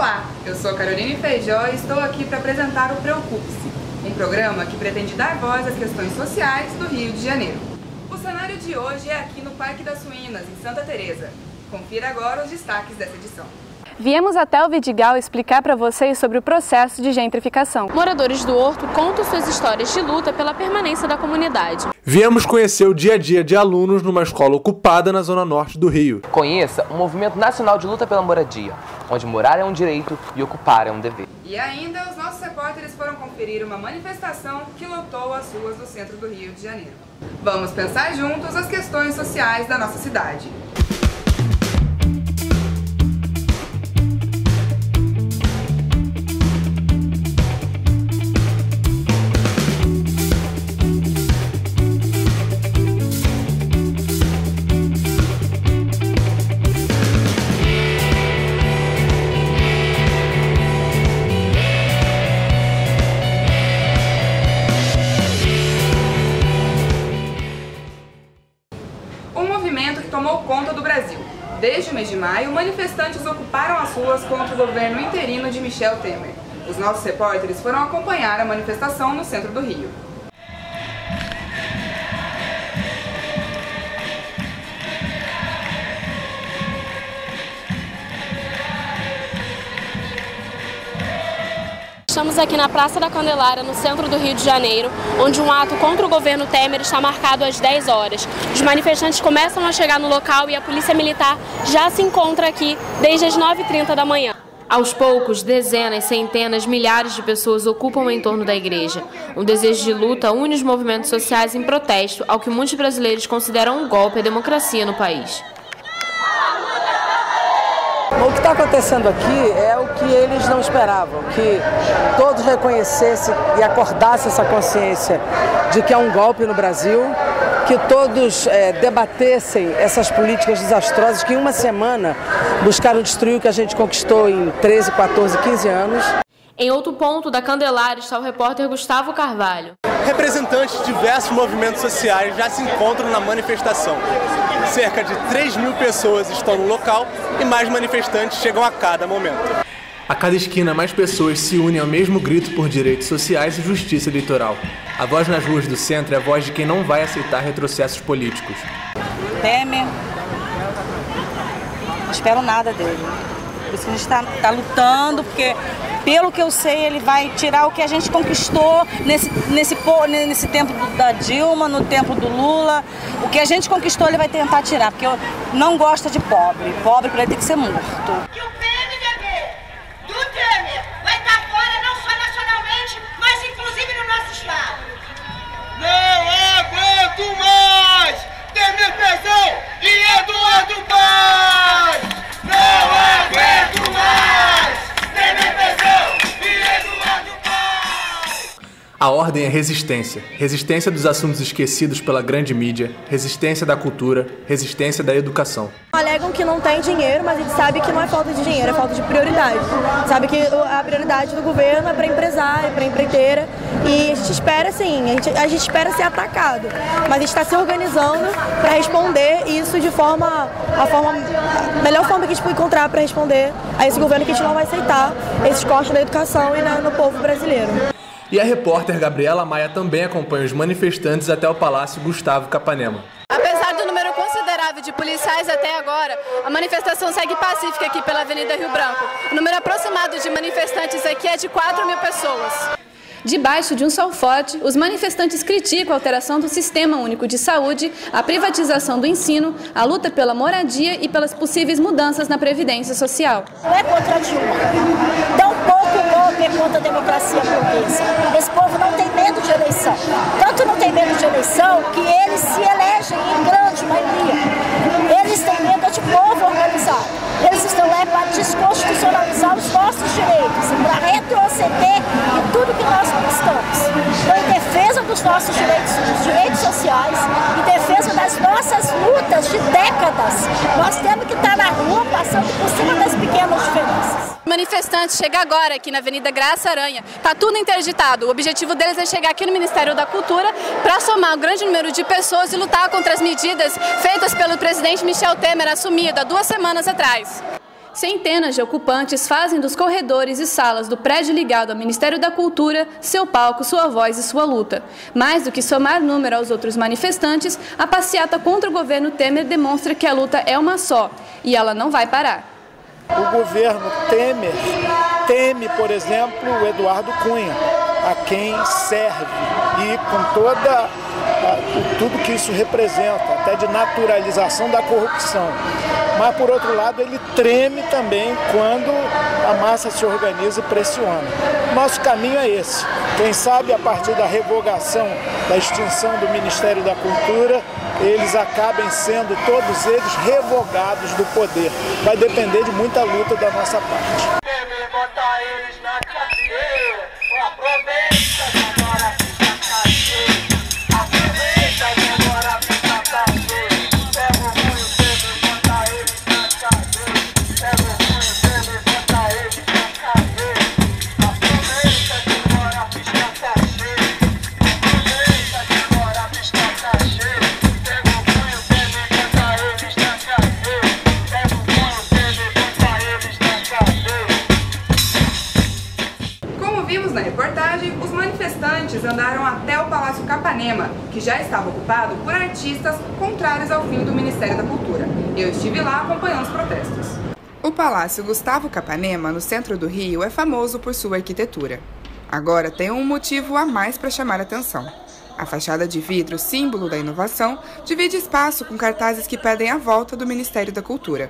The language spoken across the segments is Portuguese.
Olá, eu sou Caroline Feijó e estou aqui para apresentar o Preocupe-se, um programa que pretende dar voz às questões sociais do Rio de Janeiro. O cenário de hoje é aqui no Parque das Ruínas, em Santa Teresa. Confira agora os destaques dessa edição. Viemos até o Vidigal explicar para vocês sobre o processo de gentrificação. Moradores do Horto contam suas histórias de luta pela permanência da comunidade. Viemos conhecer o dia a dia de alunos numa escola ocupada na zona norte do Rio. Conheça o Movimento Nacional de Luta pela Moradia, onde morar é um direito e ocupar é um dever. E ainda, os nossos repórteres foram conferir uma manifestação que lotou as ruas do centro do Rio de Janeiro. Vamos pensar juntos as questões sociais da nossa cidade. Tomou conta do Brasil. Desde o mês de maio, manifestantes ocuparam as ruas contra o governo interino de Michel Temer. Os nossos repórteres foram acompanhar a manifestação no centro do Rio. Estamos aqui na Praça da Candelária, no centro do Rio de Janeiro, onde um ato contra o governo Temer está marcado às 10 horas. Os manifestantes começam a chegar no local e a polícia militar já se encontra aqui desde as 9h30 da manhã. Aos poucos, dezenas, centenas, milhares de pessoas ocupam o entorno da igreja. Um desejo de luta une os movimentos sociais em protesto ao que muitos brasileiros consideram um golpe à democracia no país. O que está acontecendo aqui é o que eles não esperavam, que todos reconhecessem e acordassem essa consciência de que é um golpe no Brasil, que todos debatessem essas políticas desastrosas que em uma semana buscaram destruir o que a gente conquistou em 13, 14, 15 anos. Em outro ponto da Candelária está o repórter Gustavo Carvalho. Representantes de diversos movimentos sociais já se encontram na manifestação. Cerca de 3.000 pessoas estão no local e mais manifestantes chegam a cada momento. A cada esquina, mais pessoas se unem ao mesmo grito por direitos sociais e justiça eleitoral. A voz nas ruas do centro é a voz de quem não vai aceitar retrocessos políticos. Temer, não espero nada dele. Por isso que a gente está lutando, porque, pelo que eu sei, ele vai tirar o que a gente conquistou nesse tempo da Dilma, no tempo do Lula. O que a gente conquistou ele vai tentar tirar, porque eu não gosto de pobre. Pobre para ele tem que ser morto. E o PMDB do Temer vai estar fora não só nacionalmente, mas inclusive no nosso estado. Não aguento mais! Temer Pezão e Eduardo Paz! Não aguento mais! Temer Pezão e Eduardo Paz! A ordem é resistência. Resistência dos assuntos esquecidos pela grande mídia, resistência da cultura, resistência da educação. Alegam que não tem dinheiro, mas a gente sabe que não é falta de dinheiro, é falta de prioridade. Sabe que a prioridade do governo é para empresário, para empreiteira, e a gente espera assim, a gente espera ser atacado, mas a gente está se organizando para responder isso de a melhor forma que a gente pode encontrar para responder a esse governo, que a gente não vai aceitar esses cortes na educação e no povo brasileiro. E a repórter Gabriela Maia também acompanha os manifestantes até o Palácio Gustavo Capanema. Apesar do número considerável de policiais até agora, a manifestação segue pacífica aqui pela Avenida Rio Branco. O número aproximado de manifestantes aqui é de 4.000 pessoas. Debaixo de um sol forte, os manifestantes criticam a alteração do Sistema Único de Saúde, a privatização do ensino, a luta pela moradia e pelas possíveis mudanças na Previdência Social. Não é contra a Dilma. Tão pouco golpe é contra a democracia burguesa. Esse povo não tem medo de eleição. Tanto não tem medo de eleição que eles se elegem em grande maioria. Eles têm medo de povo organizado. Eles estão lá para desconstitucionalizar os nossos direitos, para retroceder em tudo que nós conquistamos. Então, em defesa dos nossos direitos, dos direitos sociais, em defesa das nossas lutas de décadas, nós temos que estar na rua passando por cima das pequenas diferenças. Manifestantes chegam agora aqui na Avenida Graça Aranha. Está tudo interditado. O objetivo deles é chegar aqui no Ministério da Cultura para somar um grande número de pessoas e lutar contra as medidas feitas pelo presidente Michel Temer, assumido há 2 semanas atrás. Centenas de ocupantes fazem dos corredores e salas do prédio ligado ao Ministério da Cultura seu palco, sua voz e sua luta. Mais do que somar número aos outros manifestantes, a passeata contra o governo Temer demonstra que a luta é uma só e ela não vai parar. O governo Temer teme, por exemplo, o Eduardo Cunha, a quem serve, e com tudo que isso representa, até de naturalização da corrupção. Mas, por outro lado, ele treme também quando a massa se organiza e pressiona. Nosso caminho é esse. Quem sabe, a partir da revogação, da extinção do Ministério da Cultura, eles acabem sendo, todos eles, revogados do poder. Vai depender de muita luta da nossa parte. Na reportagem, os manifestantes andaram até o Palácio Capanema, que já estava ocupado por artistas contrários ao fim do Ministério da Cultura. Eu estive lá acompanhando os protestos. O Palácio Gustavo Capanema, no centro do Rio, é famoso por sua arquitetura. Agora tem um motivo a mais para chamar a atenção. A fachada de vidro, símbolo da inovação, divide espaço com cartazes que pedem a volta do Ministério da Cultura.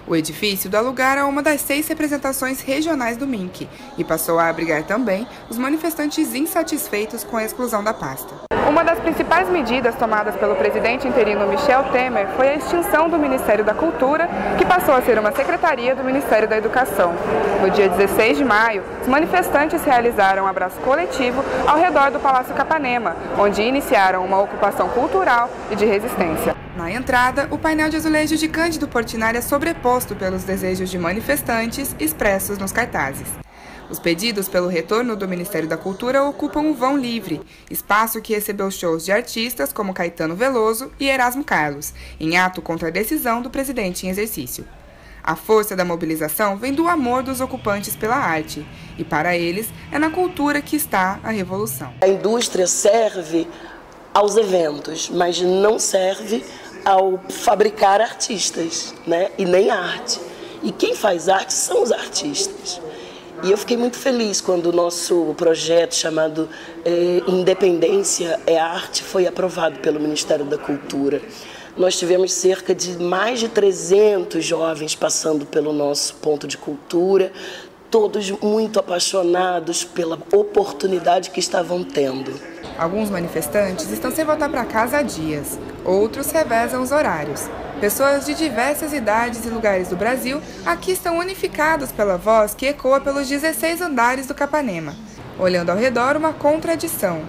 O edifício dá lugar a uma das 6 representações regionais do MINC e passou a abrigar também os manifestantes insatisfeitos com a exclusão da pasta. Uma das principais medidas tomadas pelo presidente interino Michel Temer foi a extinção do Ministério da Cultura, que passou a ser uma secretaria do Ministério da Educação. No dia 16 de maio, os manifestantes realizaram um abraço coletivo ao redor do Palácio Capanema, onde iniciaram uma ocupação cultural e de resistência. Na entrada, o painel de azulejo de Cândido Portinari é sobreposto pelos desejos de manifestantes expressos nos cartazes. Os pedidos pelo retorno do Ministério da Cultura ocupam o Vão Livre, espaço que recebeu shows de artistas como Caetano Veloso e Erasmo Carlos, em ato contra a decisão do presidente em exercício. A força da mobilização vem do amor dos ocupantes pela arte, e para eles é na cultura que está a revolução. A indústria serve aos eventos, mas não serve ao fabricar artistas, né? E nem arte. E quem faz arte são os artistas. E eu fiquei muito feliz quando o nosso projeto chamado Independência é Arte foi aprovado pelo Ministério da Cultura. Nós tivemos cerca de mais de 300 jovens passando pelo nosso ponto de cultura, todos muito apaixonados pela oportunidade que estavam tendo. Alguns manifestantes estão sem voltar para casa há dias, outros revezam os horários. Pessoas de diversas idades e lugares do Brasil aqui estão unificados pela voz que ecoa pelos 16 andares do Capanema, olhando ao redor uma contradição.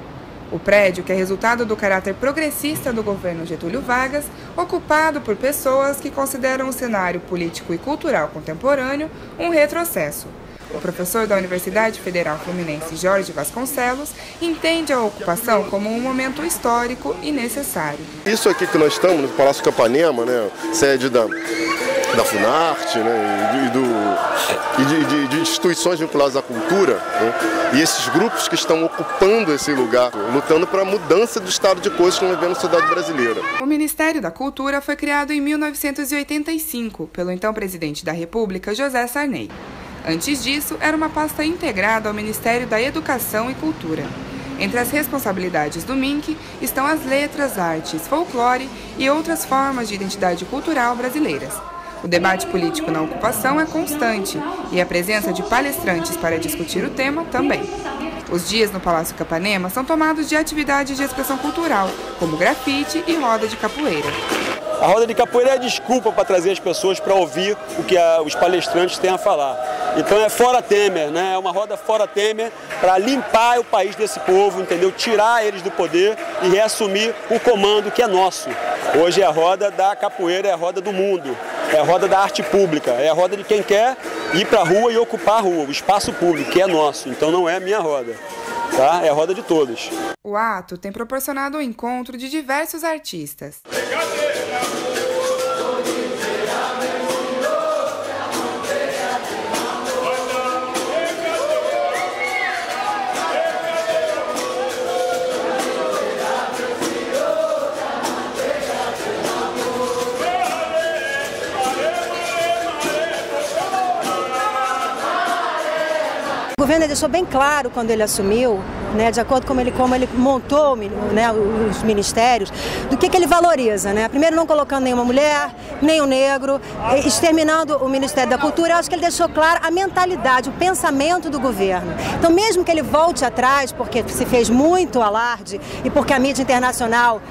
O prédio, que é resultado do caráter progressista do governo Getúlio Vargas, ocupado por pessoas que consideram o cenário político e cultural contemporâneo um retrocesso. O professor da Universidade Federal Fluminense, Jorge Vasconcelos, entende a ocupação como um momento histórico e necessário. Isso aqui que nós estamos, no Palácio Capanema, né, sede da Funarte, né, e de instituições vinculadas à cultura, né, e esses grupos que estão ocupando esse lugar, lutando para a mudança do estado de coisas que estão vivendo na sociedade brasileira. O Ministério da Cultura foi criado em 1985 pelo então presidente da República, José Sarney. Antes disso, era uma pasta integrada ao Ministério da Educação e Cultura. Entre as responsabilidades do MINC estão as letras, artes, folclore e outras formas de identidade cultural brasileiras. O debate político na ocupação é constante e a presença de palestrantes para discutir o tema também. Os dias no Palácio Capanema são tomados de atividades de expressão cultural, como grafite e roda de capoeira. A roda de capoeira é a desculpa para trazer as pessoas para ouvir o que os palestrantes têm a falar. Então é fora Temer, né? É uma roda fora Temer para limpar o país desse povo, entendeu? Tirar eles do poder e reassumir o comando que é nosso. Hoje é a roda da capoeira, é a roda do mundo, é a roda da arte pública, é a roda de quem quer ir para a rua e ocupar a rua, o espaço público, que é nosso. Então não é a minha roda, tá? É a roda de todos. O ato tem proporcionado o encontro de diversos artistas. governo deixou bem claro quando ele assumiu, né, de acordo com como ele montou, né, os ministérios, do que ele valoriza, né? Primeiro, não colocando nenhuma mulher, nem um negro, exterminando o Ministério da Cultura. Eu acho que ele deixou claro a mentalidade, o pensamento do governo. Então, mesmo que ele volte atrás, porque se fez muito alarde e porque a mídia internacional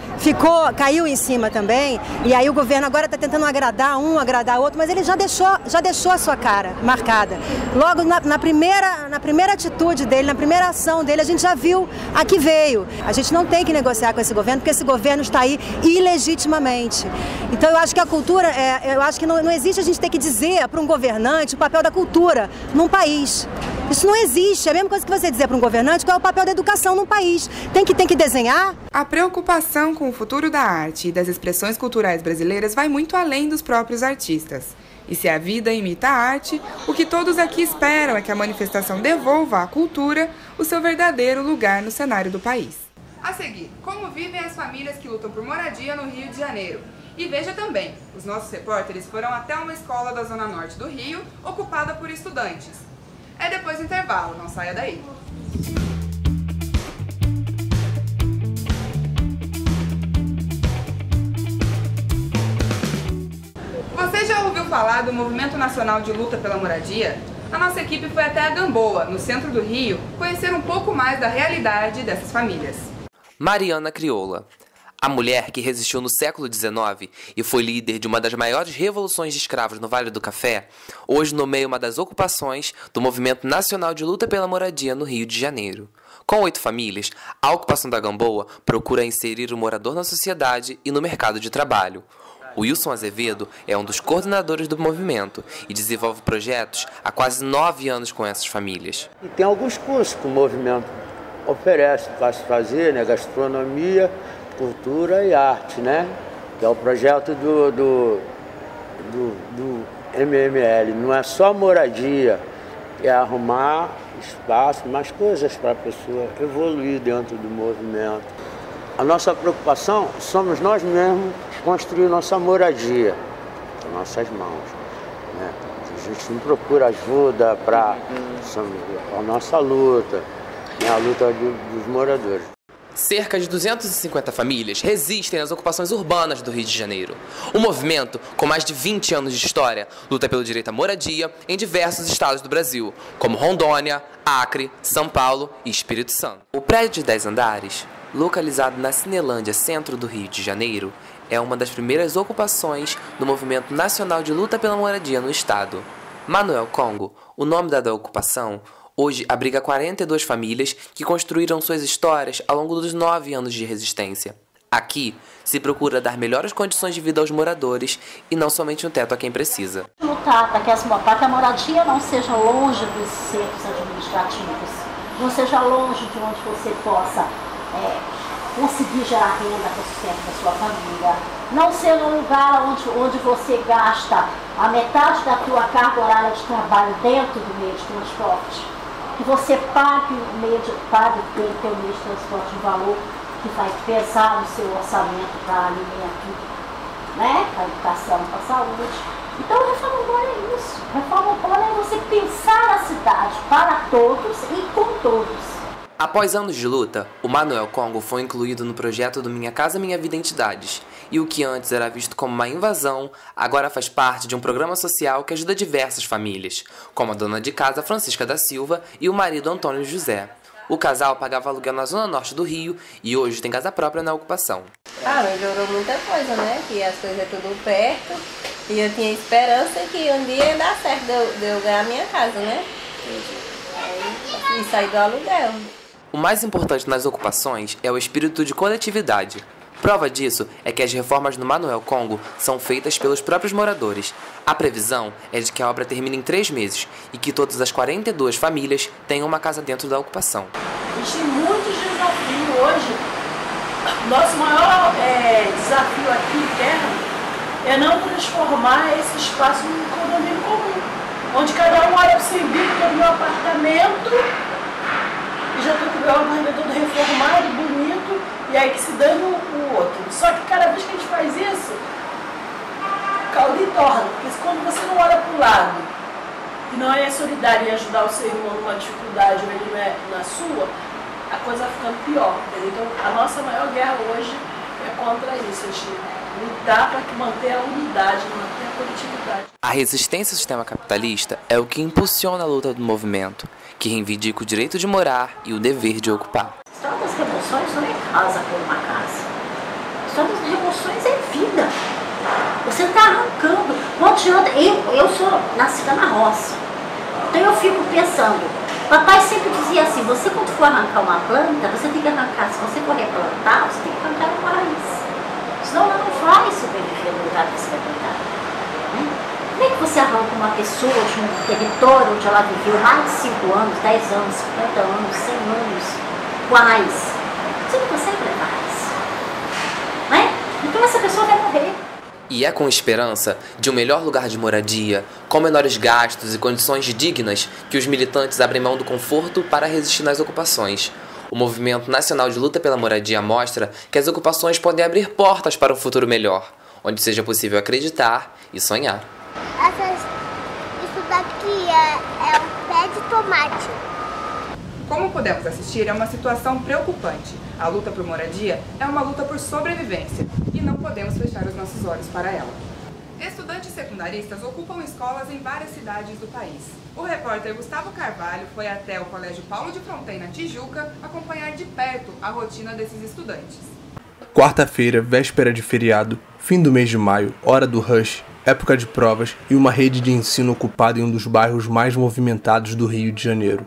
caiu em cima também, e aí o governo agora está tentando agradar um, agradar outro, mas ele já deixou a sua cara marcada. Logo na primeira atitude dele, na primeira ação dele, a gente já viu a que veio. A gente não tem que negociar com esse governo, porque esse governo está aí ilegitimamente. Então eu acho que a cultura, eu acho que não existe a gente ter que dizer para um governante o papel da cultura num país. Isso não existe. É a mesma coisa que você dizer para um governante qual é o papel da educação num país. Tem que desenhar. A preocupação com o futuro da arte e das expressões culturais brasileiras vai muito além dos próprios artistas. E se a vida imita a arte, o que todos aqui esperam é que a manifestação devolva à cultura o seu verdadeiro lugar no cenário do país. A seguir, como vivem as famílias que lutam por moradia no Rio de Janeiro. E veja também, os nossos repórteres foram até uma escola da Zona Norte do Rio, ocupada por estudantes. É depois do intervalo, não saia daí. Você já ouviu falar do Movimento Nacional de Luta pela Moradia? A nossa equipe foi até a Gamboa, no centro do Rio, conhecer um pouco mais da realidade dessas famílias. Mariana Crioula. A mulher que resistiu no século XIX e foi líder de uma das maiores revoluções de escravos no Vale do Café, hoje nomeia uma das ocupações do Movimento Nacional de Luta pela Moradia no Rio de Janeiro. Com 8 famílias, a ocupação da Gamboa procura inserir o morador na sociedade e no mercado de trabalho. O Wilson Azevedo é um dos coordenadores do movimento e desenvolve projetos há quase 9 anos com essas famílias. E tem alguns cursos que o movimento oferece para se fazer, né? Gastronomia, cultura e arte, né? Que é o projeto do MML. Não é só moradia, é arrumar espaço, mais coisas para a pessoa evoluir dentro do movimento. A nossa preocupação somos nós mesmos construir nossa moradia com nossas mãos, né? A gente não procura ajuda para a nossa luta, né? A luta dos moradores. Cerca de 250 famílias resistem às ocupações urbanas do Rio de Janeiro. O movimento, com mais de 20 anos de história, luta pelo direito à moradia em diversos estados do Brasil, como Rondônia, Acre, São Paulo e Espírito Santo. O prédio de 10 andares, localizado na Cinelândia, centro do Rio de Janeiro, é uma das primeiras ocupações do Movimento Nacional de Luta pela Moradia no estado. Manuel Congo, o nome da ocupação, hoje abriga 42 famílias que construíram suas histórias ao longo dos 9 anos de resistência. Aqui, se procura dar melhores condições de vida aos moradores e não somente um teto a quem precisa. Lutar para que a moradia não seja longe dos centros administrativos, não seja longe de onde você possa conseguir gerar renda para o sustento da sua família, não seja um lugar onde você gasta a metade da tua carga horária de trabalho dentro do meio de transporte, que você pague o teu meio de transporte um valor que vai pesar no seu orçamento para alimento, né? Para educação, para saúde. Então a reforma urbana é isso. A reforma urbana é você pensar a cidade para todos e com todos. Após anos de luta, o Manuel Congo foi incluído no projeto do Minha Casa Minha Vida Entidades, e o que antes era visto como uma invasão, agora faz parte de um programa social que ajuda diversas famílias, como a dona de casa Francisca da Silva e o marido Antônio José. O casal pagava aluguel na zona norte do Rio e hoje tem casa própria na ocupação. Melhorou muita coisa, né? Que as coisas é tudo perto e eu tinha esperança que um dia ia dar certo de eu ganhar minha casa, né? E sair do aluguel. O mais importante nas ocupações é o espírito de coletividade. Prova disso é que as reformas no Manuel Congo são feitas pelos próprios moradores. A previsão é de que a obra termine em 3 meses e que todas as 42 famílias tenham uma casa dentro da ocupação. Existem muitos desafios hoje. Nosso maior desafio aqui interno é não transformar esse espaço num condomínio comum, onde cada um olha para o seu umbigo, estou no meu apartamento e já estou com o meu apartamento todo reformado, bonito, e aí que se dane o outro. Só que cada vez que a gente faz isso, caldo entorna, porque quando você não olha para o lado e não é solidário em ajudar o ser humano numa dificuldade ou ele não é na sua, a coisa vai ficando pior, entendeu? Então, a nossa maior guerra hoje é contra isso, a gente lutar para manter a unidade, manter a coletividade. A resistência ao sistema capitalista é o que impulsiona a luta do movimento, que reivindica o direito de morar e o dever de ocupar. A história das revoluções não é casa por uma casa. A história das revoluções é vida. Você está arrancando. Eu sou nascida na roça. Então eu fico pensando, papai sempre dizia assim, você quando for arrancar uma planta, você tem que arrancar, se você for replantar, você tem que arrancar uma raiz. Senão ela não vai sobreviver no lugar que você vai plantar. Como é que você arranca uma pessoa de um território onde ela viveu mais de 5 anos, 10 anos, 50 anos, 100 anos, com a raiz? Você não consegue levar a raiz. Não é? Então essa pessoa vai morrer. E é com esperança de um melhor lugar de moradia, com menores gastos e condições dignas, que os militantes abrem mão do conforto para resistir nas ocupações. O Movimento Nacional de Luta pela Moradia mostra que as ocupações podem abrir portas para um futuro melhor, onde seja possível acreditar e sonhar. Isso daqui é um pé de tomate. Como podemos assistir, é uma situação preocupante. A luta por moradia é uma luta por sobrevivência e não podemos fechar os nossos olhos para ela. Estudantes secundaristas ocupam escolas em várias cidades do país. O repórter Gustavo Carvalho foi até o Colégio Paulo de Fronten, na Tijuca, acompanhar de perto a rotina desses estudantes. Quarta-feira, véspera de feriado, fim do mês de maio, hora do rush, época de provas e uma rede de ensino ocupada em um dos bairros mais movimentados do Rio de Janeiro.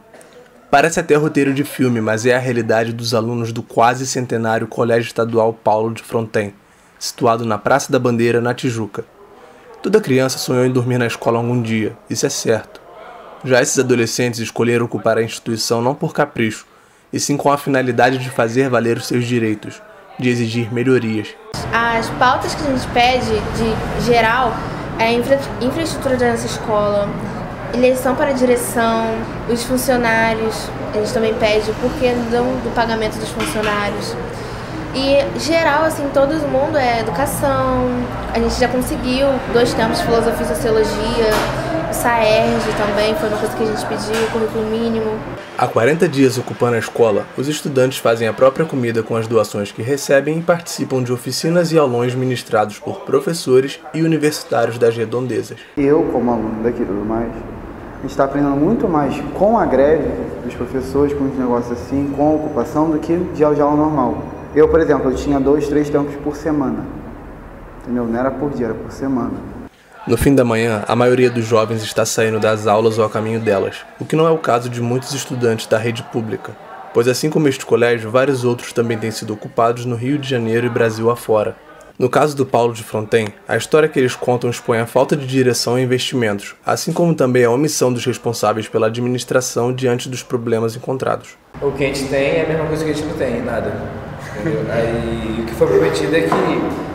Parece até roteiro de filme, mas é a realidade dos alunos do quase centenário Colégio Estadual Paulo de Fronten, situado na Praça da Bandeira, na Tijuca. Toda criança sonhou em dormir na escola algum dia, isso é certo. Já esses adolescentes escolheram ocupar a instituição não por capricho, e sim com a finalidade de fazer valer os seus direitos, de exigir melhorias. As pautas que a gente pede, de geral, é a infraestrutura da nossa escola, eleição para a direção, os funcionários, a gente também pede por que não do pagamento dos funcionários. E geral, assim, todo mundo é educação, a gente já conseguiu 2 tempos de filosofia e sociologia, o SAERJ também foi uma coisa que a gente pediu, o currículo mínimo. Há 40 dias ocupando a escola, os estudantes fazem a própria comida com as doações que recebem e participam de oficinas e aulões ministrados por professores e universitários das redondezas. Eu, como aluno daqui e tudo mais, a gente está aprendendo muito mais com a greve dos professores, com os negócios assim, com a ocupação, do que de aula normal. Eu, por exemplo, eu tinha 2, 3 tempos por semana, entendeu? Não era por dia, era por semana. No fim da manhã, a maioria dos jovens está saindo das aulas ou a caminho delas, o que não é o caso de muitos estudantes da rede pública, pois assim como este colégio, vários outros também têm sido ocupados no Rio de Janeiro e Brasil afora. No caso do Paulo de Fronten, a história que eles contam expõe a falta de direção e investimentos, assim como também a omissão dos responsáveis pela administração diante dos problemas encontrados. O que a gente tem é a mesma coisa que a gente não tem, nada. Aí, o que foi prometido é que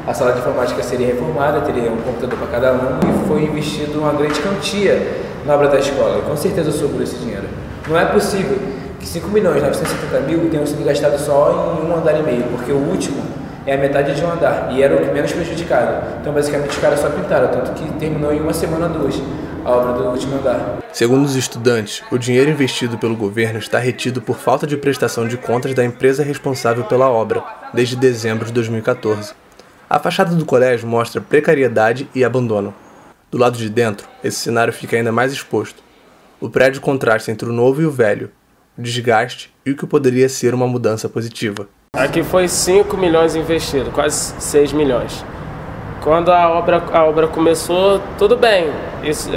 a sala de informática seria reformada, teria um computador para cada aluno e foi investido uma grande quantia na obra da escola. Com certeza sobrou esse dinheiro. Não é possível que 5.970.000 tenham sido gastados só em um andar e meio, porque o último é a metade de um andar e era o que menos prejudicado. Então basicamente os caras só pintaram, tanto que terminou em 1 semana ou 2 a obra do último andar. Segundo os estudantes, o dinheiro investido pelo governo está retido por falta de prestação de contas da empresa responsável pela obra, desde dezembro de 2014. A fachada do colégio mostra precariedade e abandono. Do lado de dentro, esse cenário fica ainda mais exposto. O prédio contrasta entre o novo e o velho, o desgaste e o que poderia ser uma mudança positiva. Aqui foi 5 milhões investido, quase 6 milhões. Quando a obra começou, tudo bem. Isso,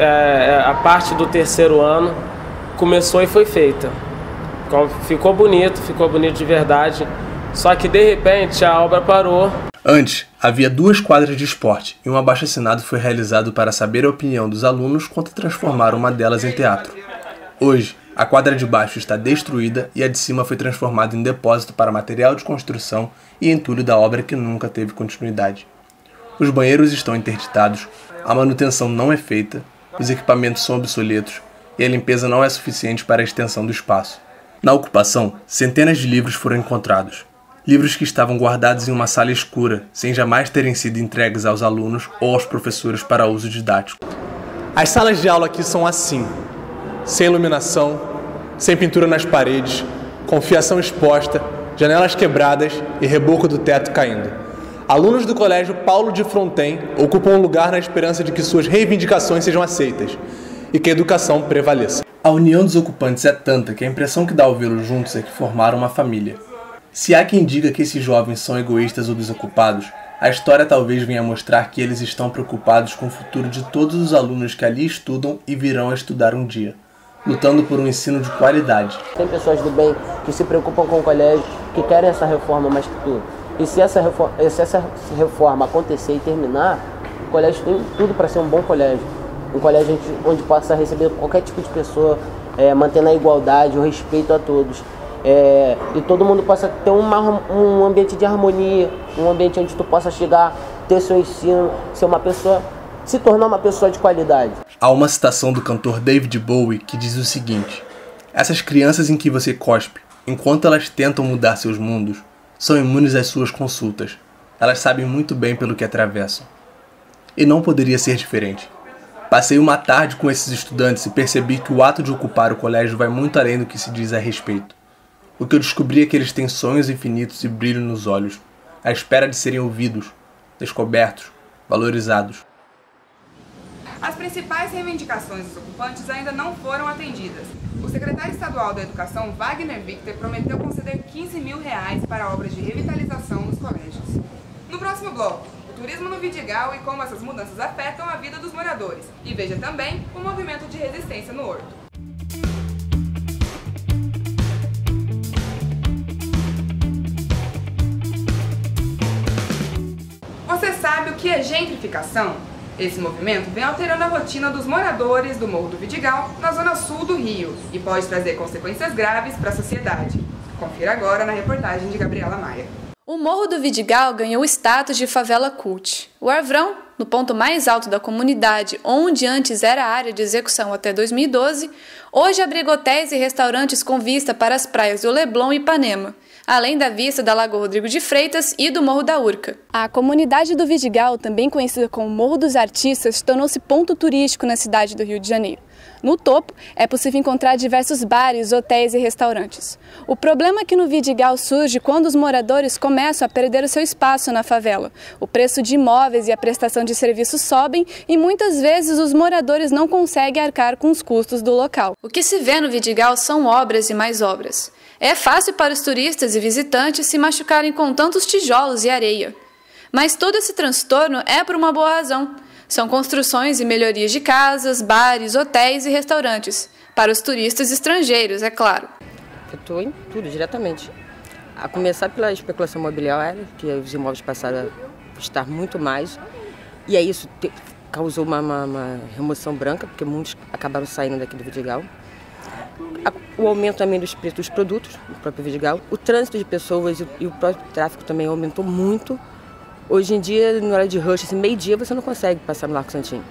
a parte do 3º ano começou e foi feita. Ficou bonito de verdade. Só que de repente a obra parou. Antes, havia 2 quadras de esporte e um abaixo-assinado foi realizado para saber a opinião dos alunos quanto a transformar uma delas em teatro. Hoje, a quadra de baixo está destruída e a de cima foi transformada em depósito para material de construção e entulho da obra que nunca teve continuidade. Os banheiros estão interditados, a manutenção não é feita, os equipamentos são obsoletos e a limpeza não é suficiente para a extensão do espaço. Na ocupação, centenas de livros foram encontrados. Livros que estavam guardados em uma sala escura, sem jamais terem sido entregues aos alunos ou aos professores para uso didático. As salas de aula aqui são assim. sem iluminação, sem pintura nas paredes, com fiação exposta, janelas quebradas e reboco do teto caindo. Alunos do Colégio Paulo de Fronten ocupam um lugar na esperança de que suas reivindicações sejam aceitas e que a educação prevaleça. A união dos ocupantes é tanta que a impressão que dá ao vê-los juntos é que formaram uma família. Se há quem diga que esses jovens são egoístas ou desocupados, a história talvez venha mostrar que eles estão preocupados com o futuro de todos os alunos que ali estudam e virão a estudar um dia, lutando por um ensino de qualidade. Tem pessoas do bem que se preocupam com o colégio, que querem essa reforma mais futura. E se essa reforma acontecer e terminar, o colégio tem tudo para ser um bom colégio. Um colégio onde possa receber qualquer tipo de pessoa, mantendo a igualdade, o respeito a todos. E todo mundo possa ter um ambiente de harmonia, um ambiente onde tu possa chegar, ter seu ensino, se tornar uma pessoa de qualidade. Há uma citação do cantor David Bowie que diz o seguinte: essas crianças em que você cospe, enquanto elas tentam mudar seus mundos, são imunes às suas consultas. Elas sabem muito bem pelo que atravessam. E não poderia ser diferente. Passei uma tarde com esses estudantes e percebi que o ato de ocupar o colégio vai muito além do que se diz a respeito. O que eu descobri é que eles têm sonhos infinitos e brilho nos olhos, à espera de serem ouvidos, descobertos, valorizados. As principais reivindicações dos ocupantes ainda não foram atendidas. O secretário estadual da Educação, Wagner Victor, prometeu conceder R$15 mil para obras de revitalização nos colégios. No próximo bloco, o turismo no Vidigal e como essas mudanças afetam a vida dos moradores. E veja também o movimento de resistência no Horto. Você sabe o que é gentrificação? Esse movimento vem alterando a rotina dos moradores do Morro do Vidigal, na zona sul do Rio, e pode trazer consequências graves para a sociedade. Confira agora na reportagem de Gabriela Maia. O Morro do Vidigal ganhou o status de favela cult. O Arvrão, no ponto mais alto da comunidade, onde antes era a área de execução até 2012, hoje abriga hotéis e restaurantes com vista para as praias do Leblon e Ipanema, além da vista da Lagoa Rodrigo de Freitas e do Morro da Urca. A comunidade do Vidigal, também conhecida como Morro dos Artistas, tornou-se ponto turístico na cidade do Rio de Janeiro. No topo, é possível encontrar diversos bares, hotéis e restaurantes. O problema aqui no Vidigal surge quando os moradores começam a perder o seu espaço na favela. O preço de imóveis e a prestação de serviços sobem e muitas vezes os moradores não conseguem arcar com os custos do local. O que se vê no Vidigal são obras e mais obras. É fácil para os turistas e visitantes se machucarem com tantos tijolos e areia. Mas todo esse transtorno é por uma boa razão. São construções e melhorias de casas, bares, hotéis e restaurantes. Para os turistas estrangeiros, é claro. Afetou em tudo, diretamente. A começar pela especulação imobiliária, que os imóveis passaram a custar muito mais. E aí isso causou uma remoção branca, porque muitos acabaram saindo daqui do Vidigal. O aumento também dos preços dos produtos, no próprio Vidigal. O trânsito de pessoas e o próprio tráfego também aumentou muito. Hoje em dia, na hora de rush, assim, meio-dia, você não consegue passar no Largo Santinho.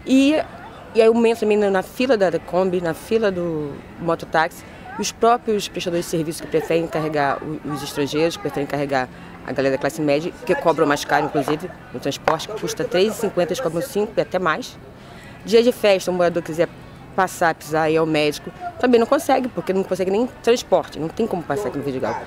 E aí aumento também na fila da Kombi, na fila do mototáxi. E os próprios prestadores de serviço que preferem carregar os estrangeiros, que preferem carregar a galera da classe média, que cobram mais caro, inclusive, no transporte, que custa R$3,50, eles cobram 5 e até mais. Dia de festa, o morador quiser passar, pisar e ir ao médico, também não consegue, porque não consegue nem transporte, não tem como passar aqui no Vidigal.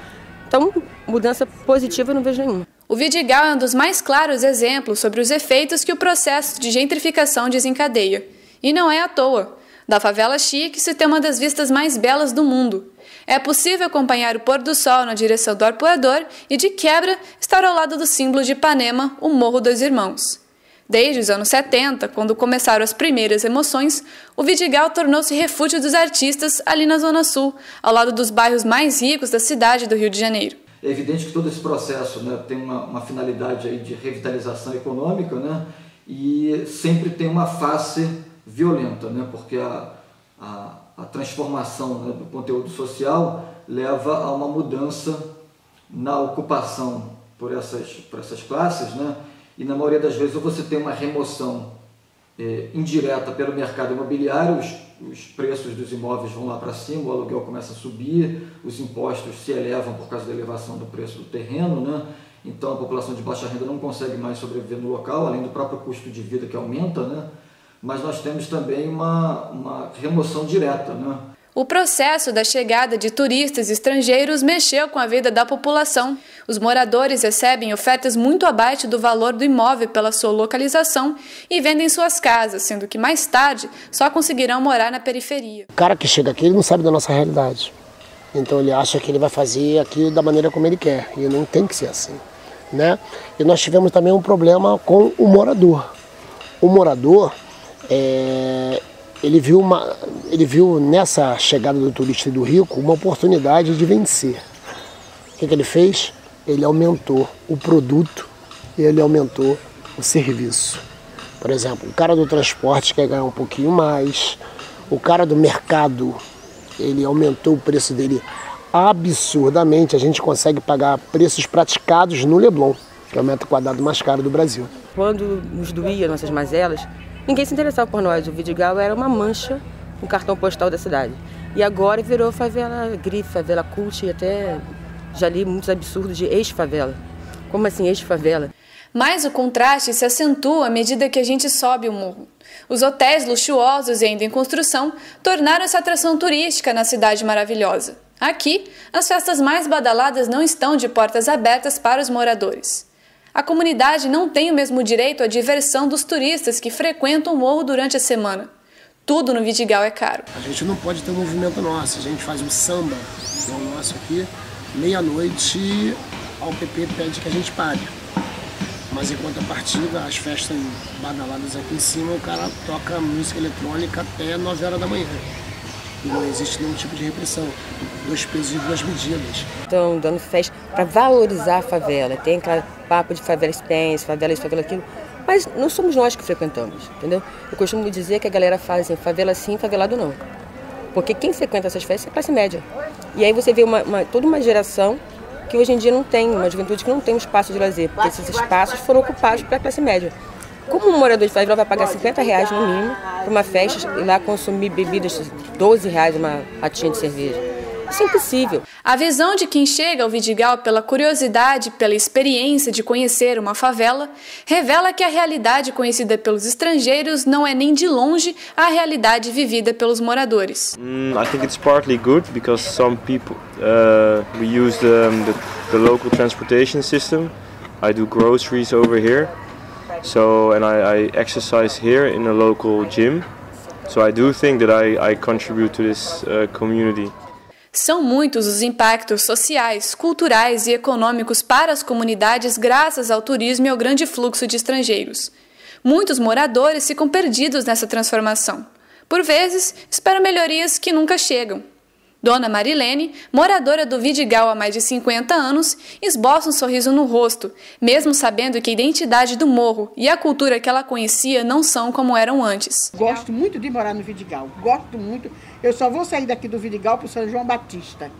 Então, mudança positiva eu não vejo nenhuma. O Vidigal é um dos mais claros exemplos sobre os efeitos que o processo de gentrificação desencadeia. E não é à toa. Da favela chique se tem uma das vistas mais belas do mundo. É possível acompanhar o pôr do sol na direção do Arpoador e, de quebra, estar ao lado do símbolo de Ipanema, o Morro dos Irmãos. Desde os anos 70, quando começaram as primeiras emoções, o Vidigal tornou-se refúgio dos artistas ali na Zona Sul, ao lado dos bairros mais ricos da cidade do Rio de Janeiro. É evidente que todo esse processo, né, tem uma finalidade aí de revitalização econômica, né, e sempre tem uma face violenta, né, porque a transformação, né, do conteúdo social leva a uma mudança na ocupação por essas classes, né, e na maioria das vezes você tem uma remoção indireta pelo mercado imobiliário, os preços dos imóveis vão lá para cima, o aluguel começa a subir, os impostos se elevam por causa da elevação do preço do terreno, né? Então a população de baixa renda não consegue mais sobreviver no local, além do próprio custo de vida que aumenta, né? mas nós temos também uma remoção direta, né? O processo da chegada de turistas estrangeiros mexeu com a vida da população. Os moradores recebem ofertas muito abaixo do valor do imóvel pela sua localização e vendem suas casas, sendo que mais tarde só conseguirão morar na periferia. O cara que chega aqui, ele não sabe da nossa realidade. Então ele acha que ele vai fazer aquilo da maneira como ele quer, e não tem que ser assim, né? E nós tivemos também um problema com o morador. O morador, ele viu nessa chegada do turista e do rico uma oportunidade de vencer. O que ele fez? Ele aumentou o produto e ele aumentou o serviço. Por exemplo, o cara do transporte quer ganhar um pouquinho mais, o cara do mercado, ele aumentou o preço dele absurdamente. A gente consegue pagar preços praticados no Leblon, que é o metro quadrado mais caro do Brasil. Quando nos doía nossas mazelas, ninguém se interessava por nós. O Vidigal era uma mancha no cartão postal da cidade. E agora virou favela grife, favela cult, e até já li muitos absurdos de ex-favela. Como assim ex-favela? Mas o contraste se acentua à medida que a gente sobe o morro. Os hotéis luxuosos e ainda em construção tornaram essa atração turística na cidade maravilhosa. Aqui, as festas mais badaladas não estão de portas abertas para os moradores. A comunidade não tem o mesmo direito à diversão dos turistas que frequentam o morro durante a semana. Tudo no Vidigal é caro. A gente não pode ter um movimento nosso. A gente faz um samba, que é o nosso aqui, meia-noite, a UPP pede que a gente pare. Mas em contrapartida, as festas badaladas aqui em cima, o cara toca música eletrônica até 9 horas da manhã. E não existe nenhum tipo de repressão. 2 pesos e 2 medidas. Estão dando festa para valorizar a favela. Tem aquele papo de favela Spence, favela isso, favela aquilo. Mas não somos nós que frequentamos, entendeu? Eu costumo dizer que a galera fala assim, favela sim, favelado não. Porque quem frequenta essas festas é a classe média. E aí você vê toda uma geração que hoje em dia não tem, uma juventude que não tem um espaço de lazer, porque esses espaços foram ocupados para a classe média. Como um morador de favela vai pagar R$50 no mínimo para uma festa e lá consumir bebidas de R$12 uma latinha de cerveja? Isso é impossível. A visão de quem chega ao Vidigal pela curiosidade, pela experiência de conhecer uma favela, revela que a realidade conhecida pelos estrangeiros não é nem de longe a realidade vivida pelos moradores. I think it's partly good because some people we use the local transportation system. I do groceries over here. So and I exercise here in a local gym. So I do think that I contribute to this community. São muitos os impactos sociais, culturais e econômicos para as comunidades graças ao turismo e ao grande fluxo de estrangeiros. Muitos moradores ficam perdidos nessa transformação. Por vezes, esperam melhorias que nunca chegam. Dona Marilene, moradora do Vidigal há mais de 50 anos, esboça um sorriso no rosto, mesmo sabendo que a identidade do morro e a cultura que ela conhecia não são como eram antes. Gosto muito de morar no Vidigal, gosto muito. Eu só vou sair daqui do Vidigal para o São João Batista,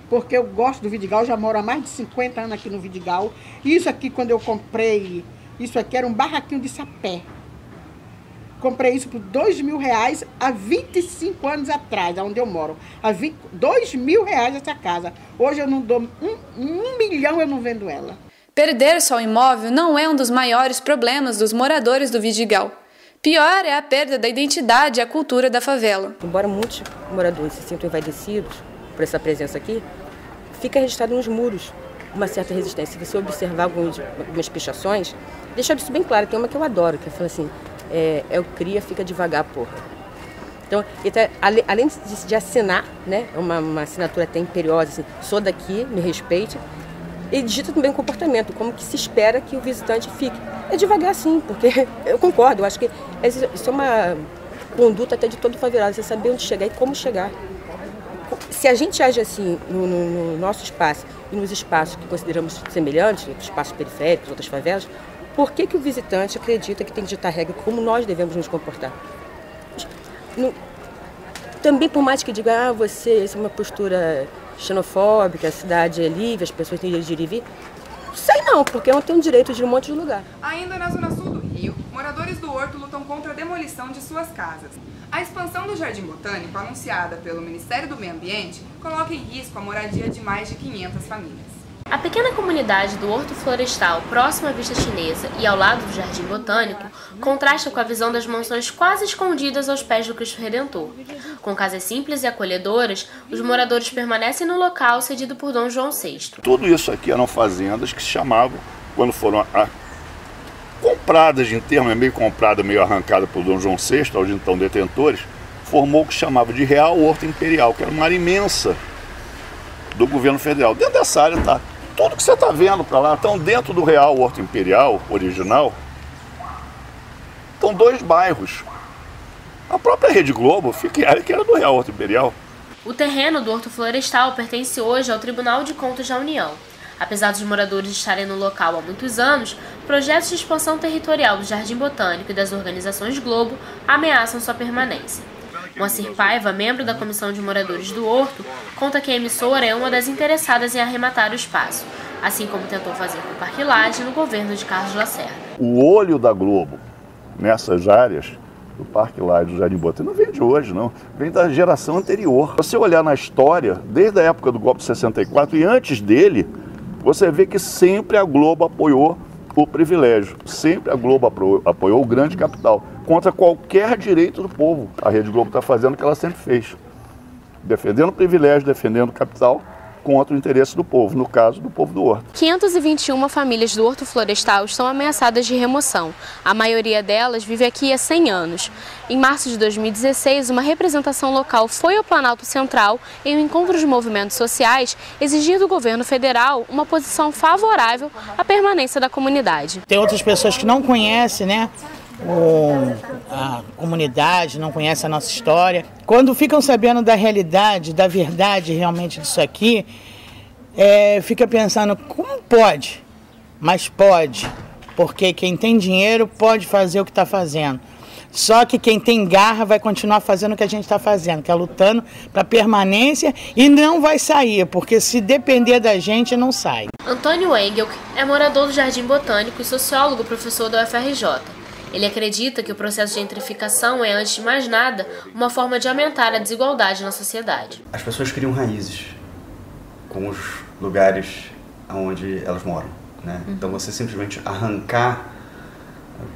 porque eu gosto do Vidigal, já moro há mais de 50 anos aqui no Vidigal. Isso aqui, quando eu comprei, isso aqui era um barraquinho de sapé. Comprei isso por R$2.000 há 25 anos atrás, onde eu moro. R$2.000 essa casa. Hoje eu não dou um milhão, eu não vendo ela. Perder só o imóvel não é um dos maiores problemas dos moradores do Vidigal. Pior é a perda da identidade e a cultura da favela. Embora muitos moradores se sintam envaidecidos por essa presença aqui, fica registrado nos muros uma certa resistência. Se você observar algumas pichações, deixa isso bem claro. Tem uma que eu adoro, que fala assim, é o cria, fica devagar, porra. Então, além de assinar, né, uma assinatura até imperiosa, assim, sou daqui, me respeite, ele digita também o comportamento, como que se espera que o visitante fique. É devagar sim, porque eu concordo, eu acho que isso é uma conduta até de todo favelado, você saber onde chegar e como chegar. Se a gente age assim no nosso espaço e nos espaços que consideramos semelhantes, espaços periféricos, outras favelas, por que o visitante acredita que tem que ditar regra como nós devemos nos comportar? Também, por mais que diga, isso é uma postura xenofóbica, a cidade é livre, as pessoas têm direito de ir e vir. Sei não, porque eu não tenho direito de ir em um monte de lugar. Ainda na zona sul do Rio, moradores do Horto lutam contra a demolição de suas casas. A expansão do Jardim Botânico, anunciada pelo Ministério do Meio Ambiente, coloca em risco a moradia de mais de 500 famílias. A pequena comunidade do Horto Florestal, próximo à Vista Chinesa e ao lado do Jardim Botânico, contrasta com a visão das mansões quase escondidas aos pés do Cristo Redentor. Com casas simples e acolhedoras, os moradores permanecem no local cedido por Dom João VI. Tudo isso aqui eram fazendas que se chamavam, quando foram compradas, em termos meio comprada, meio arrancada por Dom João VI, aos então detentores, formou o que se chamava de Real Horto Imperial, que era uma área imensa do governo federal. Dentro dessa área está tudo que você está vendo para lá. Então, dentro do Real Horto Imperial original, estão 2 bairros. A própria Rede Globo fica em área que era do Real Horto Imperial. O terreno do Horto Florestal pertence hoje ao Tribunal de Contas da União. Apesar dos moradores estarem no local há muitos anos, projetos de expansão territorial do Jardim Botânico e das organizações Globo ameaçam sua permanência. Moacir Paiva, membro da Comissão de Moradores do Horto, conta que a emissora é uma das interessadas em arrematar o espaço, assim como tentou fazer com o Parque Lage no governo de Carlos Lacerda. O olho da Globo nessas áreas do Parque Lage, do Jardim Botânico, não vem de hoje, não. Vem da geração anterior. Se você olhar na história, desde a época do golpe de 64 e antes dele, você vê que sempre a Globo apoiou o privilégio. Sempre a Globo apoiou o grande capital, contra qualquer direito do povo. A Rede Globo está fazendo o que ela sempre fez. Defendendo o privilégio, defendendo o capital, contra o interesse do povo, no caso do povo do Horto. 521 famílias do Horto Florestal estão ameaçadas de remoção. A maioria delas vive aqui há 100 anos. Em março de 2016, uma representação local foi ao Planalto Central em um encontro de movimentos sociais, exigindo do governo federal uma posição favorável à permanência da comunidade. Tem outras pessoas que não conhecem, né? A comunidade, não conhece a nossa história. Quando ficam sabendo da realidade, da verdade realmente disso aqui, fica pensando, como pode? Mas pode, porque quem tem dinheiro pode fazer o que está fazendo. Só que quem tem garra vai continuar fazendo o que a gente está fazendo, que é lutando para permanência, e não vai sair, porque se depender da gente, não sai. Antônio Engel é morador do Jardim Botânico e sociólogo professor da UFRJ. Ele acredita que o processo de gentrificação é, antes de mais nada, uma forma de aumentar a desigualdade na sociedade. As pessoas criam raízes com os lugares onde elas moram, né? Então você simplesmente arrancar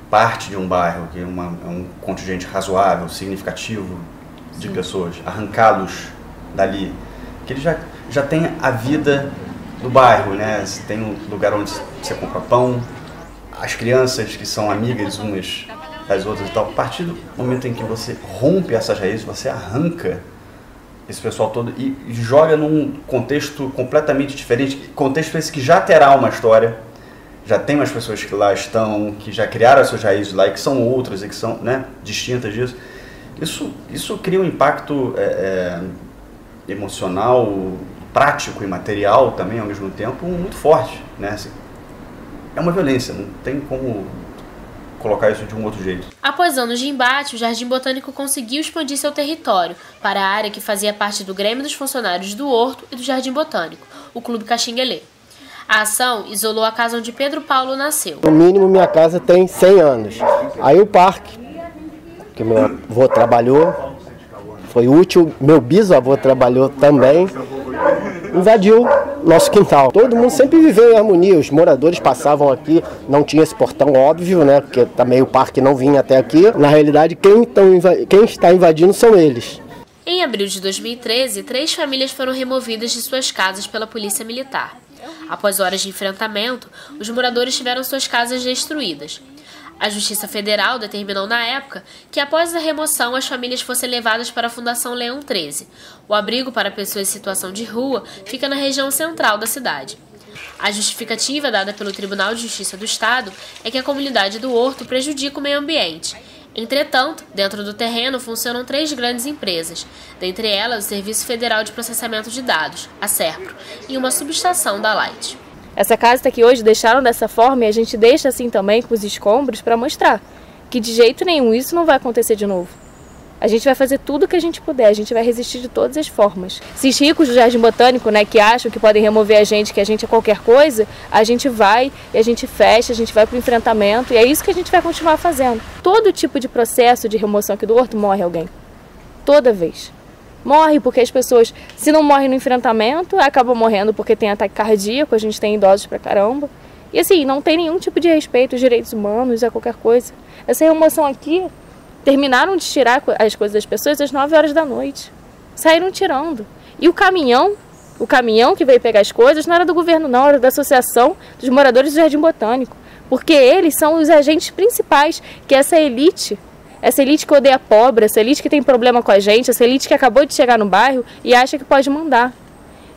parte de um bairro, que é um contingente razoável, significativo de pessoas, arrancá-los dali, que ele já tem a vida do bairro, né? Você tem um lugar onde você compra pão, as crianças que são amigas umas das outras e tal. A partir do momento em que você rompe essas raízes, você arranca esse pessoal todo e joga num contexto completamente diferente, contexto esse que já terá uma história, já tem umas pessoas que lá estão, que já criaram as suas raízes lá e que são outras e que são, né, distintas disso. Isso cria um impacto emocional, prático e material também ao mesmo tempo muito forte, né? Assim, é uma violência, não tem como colocar isso de um outro jeito. Após anos de embate, o Jardim Botânico conseguiu expandir seu território para a área que fazia parte do Grêmio dos Funcionários do Horto e do Jardim Botânico, o Clube Caxinguelê. A ação isolou a casa onde Pedro Paulo nasceu. No mínimo, minha casa tem 100 anos. Aí o parque, que meu avô trabalhou, foi útil, meu bisavô trabalhou também, invadiu nosso quintal. Todo mundo sempre viveu em harmonia, os moradores passavam aqui, não tinha esse portão óbvio, né, porque também o parque não vinha até aqui. Na realidade, quem está invadindo são eles. Em abril de 2013, 3 famílias foram removidas de suas casas pela polícia militar. Após horas de enfrentamento, os moradores tiveram suas casas destruídas. A Justiça Federal determinou na época que após a remoção as famílias fossem levadas para a Fundação Leão 13. O abrigo para pessoas em situação de rua fica na região central da cidade. A justificativa dada pelo Tribunal de Justiça do Estado é que a comunidade do Horto prejudica o meio ambiente. Entretanto, dentro do terreno funcionam 3 grandes empresas, dentre elas o Serviço Federal de Processamento de Dados, a SERPRO, e uma subestação da Light. Essa casa está aqui hoje, deixaram dessa forma e a gente deixa assim também com os escombros para mostrar que de jeito nenhum isso não vai acontecer de novo. A gente vai fazer tudo o que a gente puder, a gente vai resistir de todas as formas. Esses ricos do Jardim Botânico, né, que acham que podem remover a gente, que a gente é qualquer coisa, a gente vai e a gente fecha, a gente vai para o enfrentamento e é isso que a gente vai continuar fazendo. Todo tipo de processo de remoção aqui do Horto morre alguém. Toda vez. Morre porque as pessoas, se não morrem no enfrentamento, acabam morrendo porque tem ataque cardíaco, a gente tem idosos pra caramba. E assim, não tem nenhum tipo de respeito aos direitos humanos, a qualquer coisa. Essa remoção aqui, terminaram de tirar as coisas das pessoas às 9 horas da noite. Saíram tirando. E o caminhão que veio pegar as coisas não era do governo não, era da Associação dos Moradores do Jardim Botânico. Porque eles são os agentes principais, que essa elite que odeia pobre, essa elite que tem problema com a gente, essa elite que acabou de chegar no bairro e acha que pode mandar.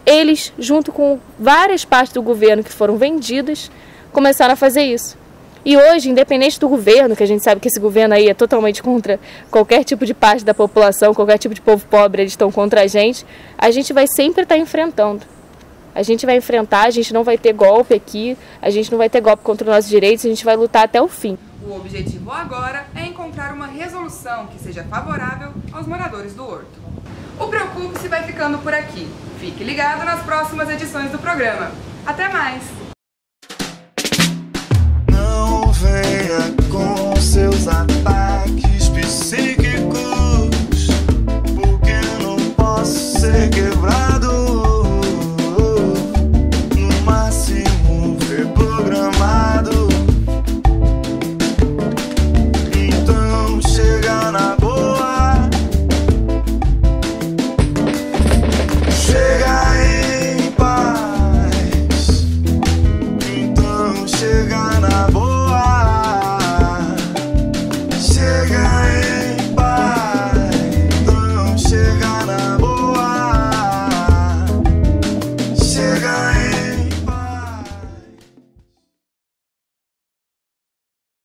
Eles, junto com várias partes do governo que foram vendidas, começaram a fazer isso. E hoje, independente do governo, que a gente sabe que esse governo aí é totalmente contra qualquer tipo de parte da população, qualquer tipo de povo pobre, eles estão contra a gente vai sempre estar enfrentando. A gente vai enfrentar, a gente não vai ter golpe aqui, a gente não vai ter golpe contra os nossos direitos, a gente vai lutar até o fim. O objetivo agora é encontrar uma resolução que seja favorável aos moradores do Horto. O Preocupe-se vai ficando por aqui. Fique ligado nas próximas edições do programa. Até mais! Não venha com seus ataques psíquicos, porque não posso ser quebrado. No máximo reprogramado. Então chega na boa, chega em paz. Então chega na boa, chega